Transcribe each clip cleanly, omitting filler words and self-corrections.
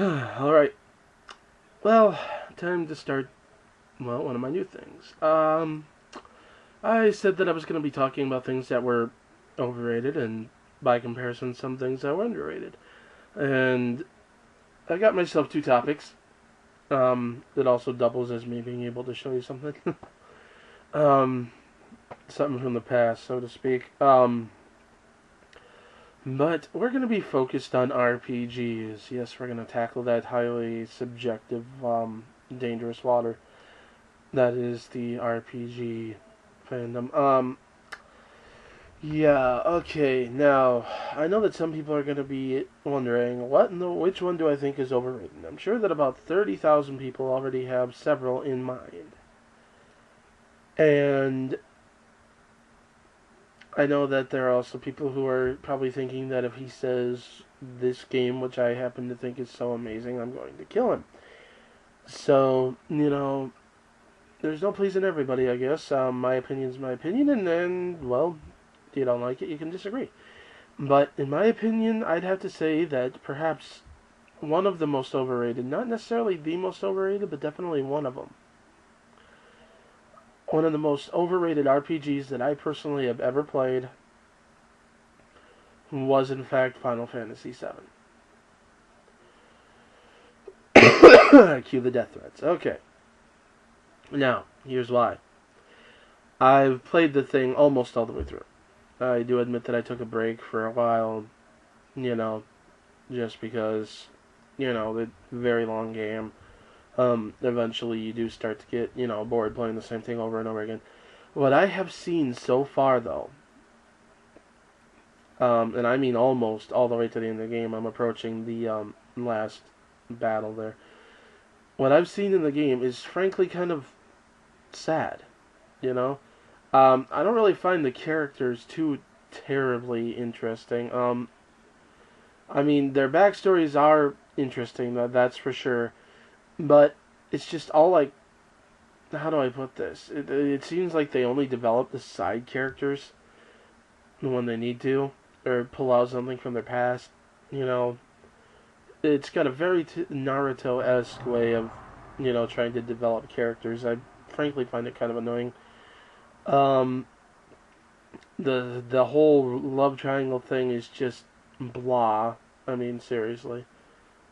Alright. Well, time to start, well, one of my new things. I said that I was going to be talking about things that were overrated and, by comparison, some things that were underrated. And I got myself two topics. That also doubles as me being able to show you something. um, something from the past, so to speak. But we're going to be focused on RPGs. Yes, we're going to tackle that highly subjective, dangerous water that is the RPG fandom. Yeah, okay. Now, I know that some people are going to be wondering, which one do I think is overrated? I'm sure that about 30,000 people already have several in mind. And I know that there are also people who are probably thinking that if he says this game, which I happen to think is so amazing, I'm going to kill him. So, there's no pleasing everybody, I guess. My opinion's my opinion, and then, well, if you don't like it, you can disagree. But in my opinion, I'd have to say that perhaps one of the most overrated, not necessarily the most overrated, but definitely one of them. One of the most overrated RPGs that I personally have ever played was, in fact, Final Fantasy VII. Cue the death threats. Okay. Now, here's why. I've played the thing almost all the way through. I do admit that I took a break for a while, you know, just because, the very long game. Eventually you do start to get, bored playing the same thing over and over again. What I have seen so far, though, and I mean almost all the way to the end of the game, I'm approaching the last battle there. What I've seen in the game is frankly kind of sad, you know? I don't really find the characters too terribly interesting. I mean, their backstories are interesting, that's for sure. But it's just all like, how do I put this? It seems like they only develop the side characters when they need to, or pull out something from their past. You know, it's got a very Naruto-esque way of, trying to develop characters. I frankly find it kind of annoying. Um, the whole love triangle thing is just blah. I mean, seriously,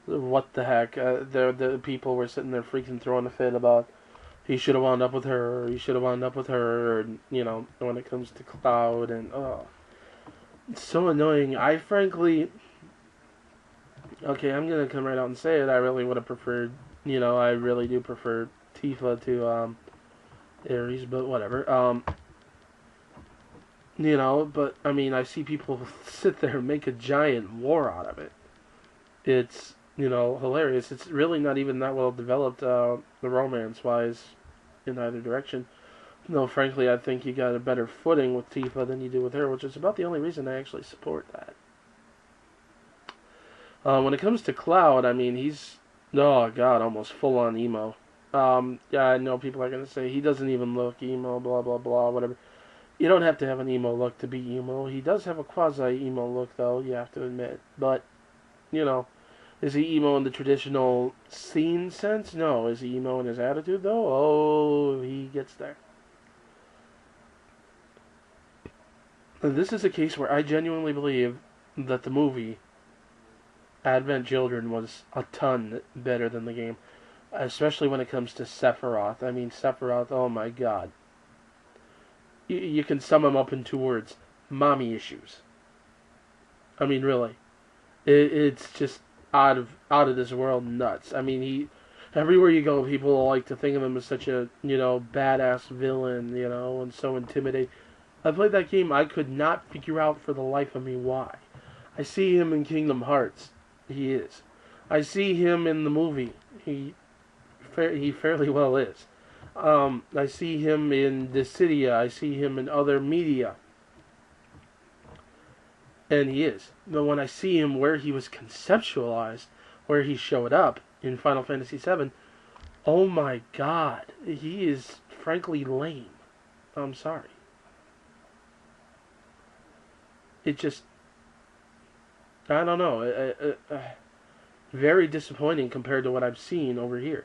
what the heck? The people were sitting there freaking throwing a fit about he should have wound up with her, or he should have wound up with her, or, when it comes to Cloud, and, oh, it's so annoying. I frankly, okay, I'm gonna come right out and say it, I really would have preferred, I really do prefer Tifa to, Ares, but whatever, but, I mean, I see people sit there and make a giant war out of it. It's, hilarious. It's really not even that well developed, the romance-wise, in either direction. No, frankly, I think you got a better footing with Tifa than you do with her, which is about the only reason I actually support that. When it comes to Cloud, I mean, he's, oh god, almost full-on emo. Yeah, I know people are going to say he doesn't even look emo, blah, blah, blah, whatever. You don't have to have an emo look to be emo. He does have a quasi-emo look, though, you have to admit. But, is he emo in the traditional scene sense? No. Is he emo in his attitude, though? Oh, he gets there. And this is a case where I genuinely believe that the movie Advent Children was a ton better than the game, especially when it comes to Sephiroth. I mean, Sephiroth, oh my god. You can sum him up in two words. Mommy issues. I mean, really. It's just out of this world nuts. I mean, everywhere you go, people like to think of him as such a, badass villain, and so intimidating. I played that game, I could not figure out for the life of me why. I see him in Kingdom Hearts. He is. I see him in the movie. He fairly well is. I see him in Dissidia. I see him in other media. And he is. But when I see him where he was conceptualized, where he showed up in Final Fantasy VII, oh my god, he is frankly lame. I'm sorry. It just, I don't know. very disappointing compared to what I've seen over here.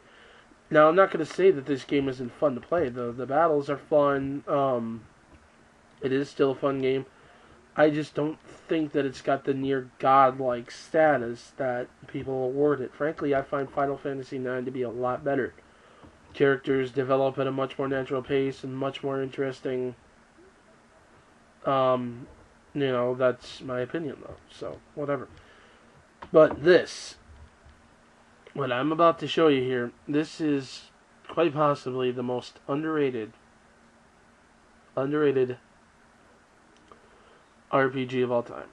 Now, I'm not going to say that this game isn't fun to play. The battles are fun. It is still a fun game. I just don't think that it's got the near godlike status that people award it. Frankly, I find Final Fantasy IX to be a lot better. Characters develop at a much more natural pace and much more interesting. Um, that's my opinion, though. So, whatever. But this, what I'm about to show you here, this is quite possibly the most underrated RPG of all time.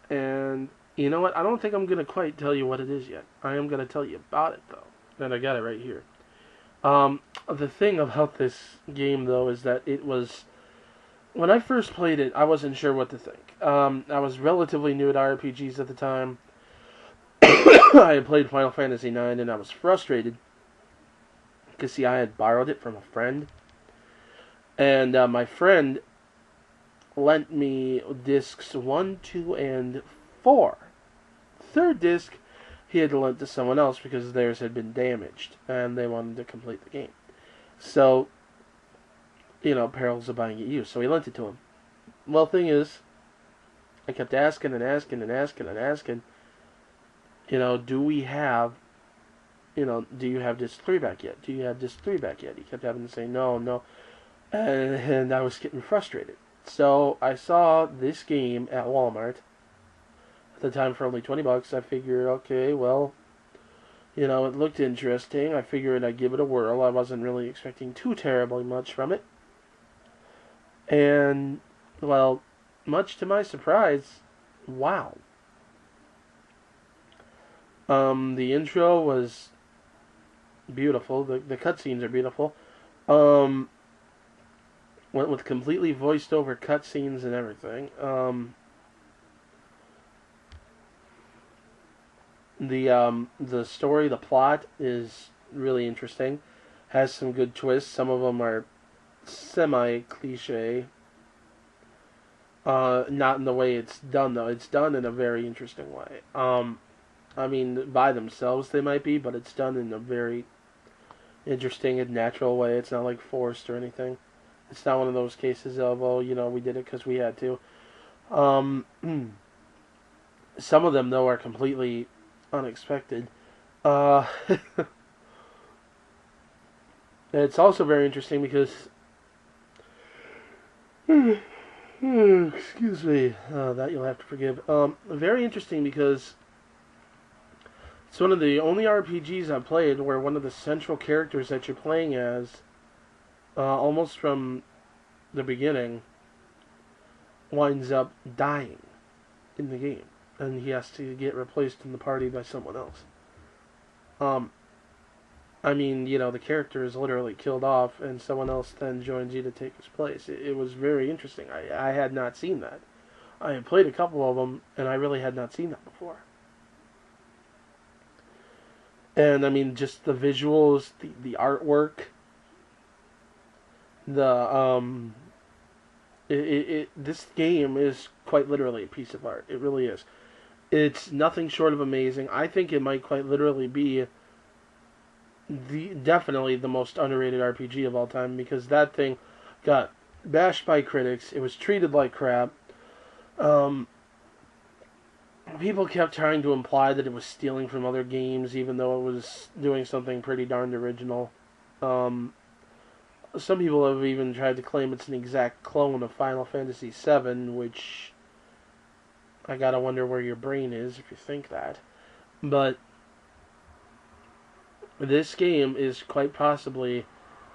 And you know what? I don't think I'm going to quite tell you what it is yet. I am going to tell you about it, though. And I got it right here. The thing about this game, though, is that it was... When I first played it, I wasn't sure what to think. I was relatively new to RPGs at the time. I had played Final Fantasy IX, and I was frustrated. Because, see, I had borrowed it from a friend. And my friend lent me discs 1, 2, and 4. Third disc, he had lent to someone else because theirs had been damaged, and they wanted to complete the game. So, perils of buying it used. So he lent it to him. Well, thing is, I kept asking and asking and asking and asking, do we have, do you have disc 3 back yet? Do you have disc 3 back yet? He kept having to say no, no. And I was getting frustrated. So I saw this game at Walmart at the time for only $20. I figured, okay, well, it looked interesting. I figured I'd give it a whirl. I wasn't really expecting too terribly much from it. And, well, much to my surprise, wow. The intro was beautiful. The cutscenes are beautiful. With completely voiced over cutscenes and everything. The story, the plot is really interesting. Has some good twists. Some of them are semi-cliche. Not in the way it's done, though. It's done in a very interesting way. By themselves they might be, but it's done in a very interesting and natural way. It's not like forced or anything. It's not one of those cases of, we did it because we had to. Some of them, though, are completely unexpected. It's also very interesting because... excuse me. That you'll have to forgive. Very interesting because it's one of the only RPGs I've played where one of the central characters that you're playing as, almost from the beginning, winds up dying in the game. And he has to get replaced in the party by someone else. The character is literally killed off, and someone else then joins you to take his place. It was very interesting. I had not seen that. I had played a couple of them, and I really had not seen that before. And, just the visuals, the artwork, this game is quite literally a piece of art. It really is. It's nothing short of amazing. I think it might quite literally be definitely the most underrated RPG of all time, because that thing got bashed by critics. It was treated like crap. People kept trying to imply that it was stealing from other games, even though it was doing something pretty darned original. Some people have even tried to claim it's an exact clone of Final Fantasy VII, which I gotta wonder where your brain is if you think that. But this game is quite possibly,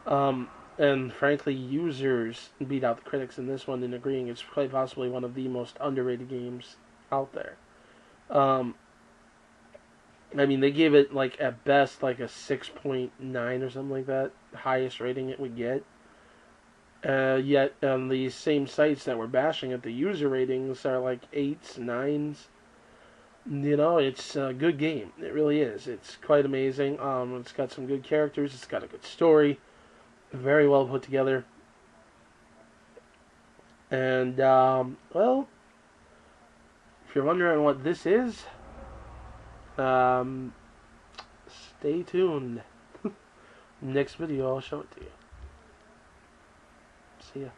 and frankly, users beat out the critics in this one in agreeing it's quite possibly one of the most underrated games out there. They gave it, at best, a 6.9 or something like that, highest rating it would get. Yet, on these same sites that were bashing it, the user ratings are 8s, 9s. It's a good game. It really is. It's quite amazing. It's got some good characters. It's got a good story. Very well put together. And, if you're wondering what this is, Um, stay tuned. Next video, I'll show it to you. See ya.